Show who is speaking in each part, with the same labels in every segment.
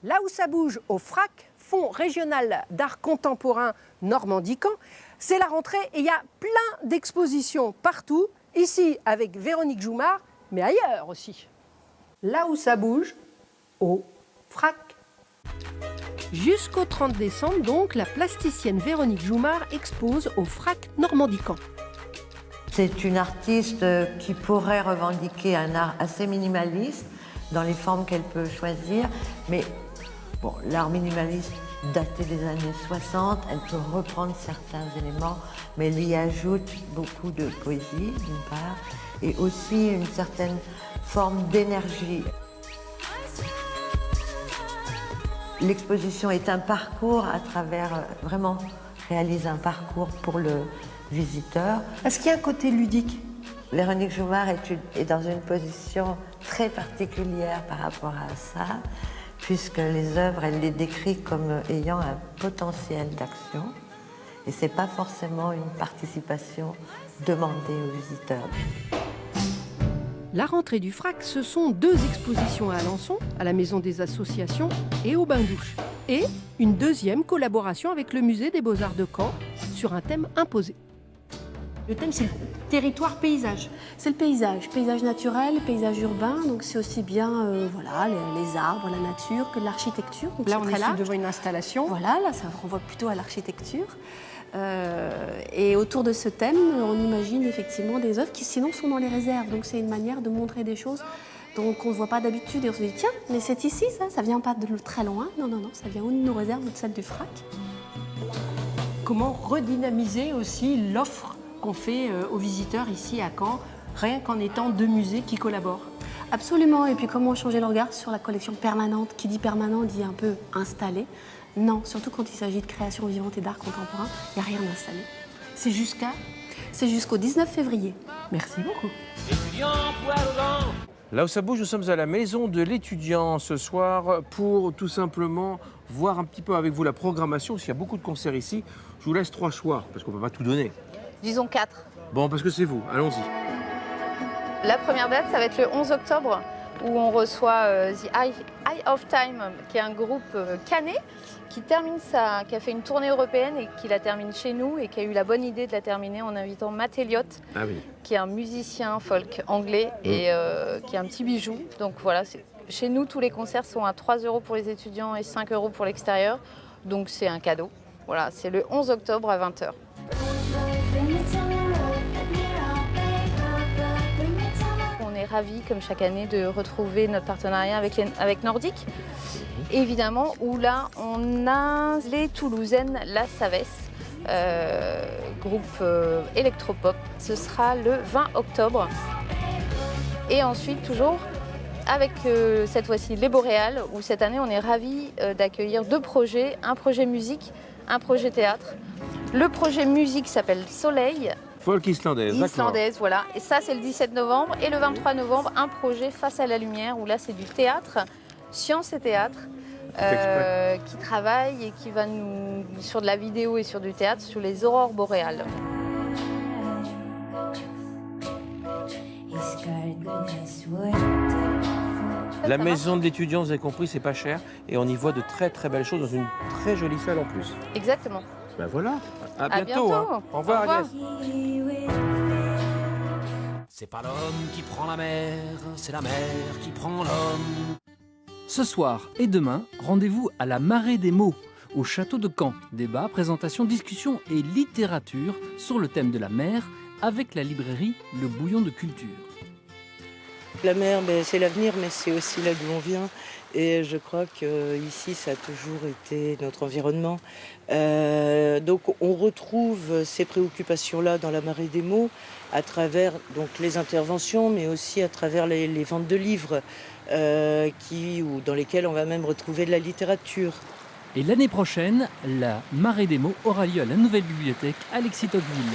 Speaker 1: Là où ça bouge au FRAC, Fonds régional d'art contemporain Normandie-Caen, c'est la rentrée et il y a plein d'expositions partout, ici avec Véronique Joumard, mais ailleurs aussi. Là où ça bouge au FRAC. Jusqu'au 30 décembre, donc, la plasticienne Véronique Joumard expose au FRAC Normandie-Caen.
Speaker 2: C'est une artiste qui pourrait revendiquer un art assez minimaliste dans les formes qu'elle peut choisir, mais bon, l'art minimaliste daté des années 60, elle peut reprendre certains éléments, mais elle y ajoute beaucoup de poésie, d'une part, et aussi une certaine forme d'énergie. L'exposition est un parcours à travers, vraiment réalise un parcours pour le visiteur.
Speaker 1: Est-ce qu'il y a un côté ludique?
Speaker 2: Véronique Joumard est dans une position très particulière par rapport à ça, puisque les œuvres, elle les décrit comme ayant un potentiel d'action, et ce n'est pas forcément une participation demandée aux visiteurs.
Speaker 1: La rentrée du FRAC, ce sont 2 expositions à Alençon, à la Maison des Associations et au Bain-Douche. Et une deuxième collaboration avec le Musée des Beaux-Arts de Caen sur un thème imposé. Le thème, c'est le territoire paysage.
Speaker 3: C'est le paysage naturel, paysage urbain, donc c'est aussi bien voilà, les arbres, la nature que de l'architecture.
Speaker 1: Là, on est devant une installation.
Speaker 3: Voilà, là, ça renvoie plutôt à l'architecture. Et autour de ce thème, on imagine effectivement des œuvres qui sinon sont dans les réserves. Donc c'est une manière de montrer des choses donc on ne voit pas d'habitude. Et on se dit, tiens, mais c'est ici ça vient pas de très loin. Non, ça vient ou de nos réserves ou de celle du FRAC.
Speaker 1: Comment redynamiser aussi l'offre qu'on fait aux visiteurs ici à Caen, rien qu'en étant 2 musées qui collaborent?
Speaker 3: Absolument, et puis comment changer le regard sur la collection permanente. Qui dit permanent dit un peu installé. Non, surtout quand il s'agit de création vivante et d'art contemporain, il n'y a rien d'installé.
Speaker 1: C'est jusqu'à?
Speaker 3: C'est jusqu'au 19 février.
Speaker 1: Merci beaucoup.
Speaker 4: Là où ça bouge, nous sommes à la Maison de l'étudiant ce soir pour tout simplement voir un petit peu avec vous la programmation. S'il y a beaucoup de concerts ici, je vous laisse 3 choix, parce qu'on ne peut pas tout donner.
Speaker 5: Disons 4.
Speaker 4: Bon, parce que c'est vous, allons-y.
Speaker 5: La première date, ça va être le 11 octobre, où on reçoit The Eye of Time, qui est un groupe caennais, qui a fait une tournée européenne et qui la termine chez nous, et qui a eu la bonne idée de la terminer en invitant Matt Elliott, qui est un musicien folk anglais et qui est un petit bijou. Donc voilà, chez nous, tous les concerts sont à 3 € pour les étudiants et 5 € pour l'extérieur. Donc c'est un cadeau. Voilà, c'est le 11 octobre à 20 h. On est ravis, comme chaque année, de retrouver notre partenariat avec Nordique. Évidemment, où là, on a les Toulousaines La Savesse, groupe électropop. Ce sera le 20 octobre. Et ensuite, toujours, avec cette fois-ci les Boréales, où cette année, on est ravis d'accueillir 2 projets, un projet musique, un projet théâtre. Le projet musique s'appelle Soleil.
Speaker 4: Folk islandaise, d'accord.
Speaker 5: Islandaise, voilà. Et ça, c'est le 17 novembre. Et le 23 novembre, un projet Face à la lumière, où là, c'est du théâtre, science et théâtre, qui travaille et qui va nous, sur de la vidéo et sur du théâtre, sur les aurores boréales.
Speaker 4: La maison de l'étudiant, vous avez compris, c'est pas cher. Et on y voit de très très belles choses dans une très jolie salle en plus.
Speaker 5: Exactement.
Speaker 4: Ben voilà, à
Speaker 5: bientôt.
Speaker 4: Hein. Au revoir, Agnès.
Speaker 6: C'est pas l'homme qui prend la mer, c'est la mer qui prend l'homme.
Speaker 7: Ce soir et demain, rendez-vous à la Marée des mots, au château de Caen. Débat, présentation, discussion et littérature sur le thème de la mer avec la librairie Le Bouillon de Culture.
Speaker 8: La mer, c'est l'avenir, mais c'est aussi là d'où on vient. Et je crois qu'ici, ça a toujours été notre environnement. Donc on retrouve ces préoccupations-là dans la Marée des mots à travers donc, les interventions, mais aussi à travers les ventes de livres ou dans lesquelles on va même retrouver de la littérature.
Speaker 7: Et l'année prochaine, la Marée des mots aura lieu à la nouvelle bibliothèque Alexis Tocqueville.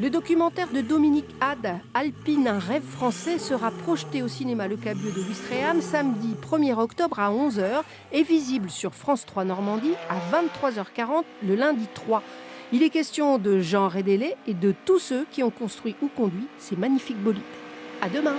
Speaker 1: Le documentaire de Dominique Had, Alpine, un rêve français, sera projeté au cinéma Le Cabiot de Ouistreham samedi 1er octobre à 11 h et visible sur France 3 Normandie à 23h40 le lundi 3. Il est question de Jean Rédélé et de tous ceux qui ont construit ou conduit ces magnifiques bolides. À demain!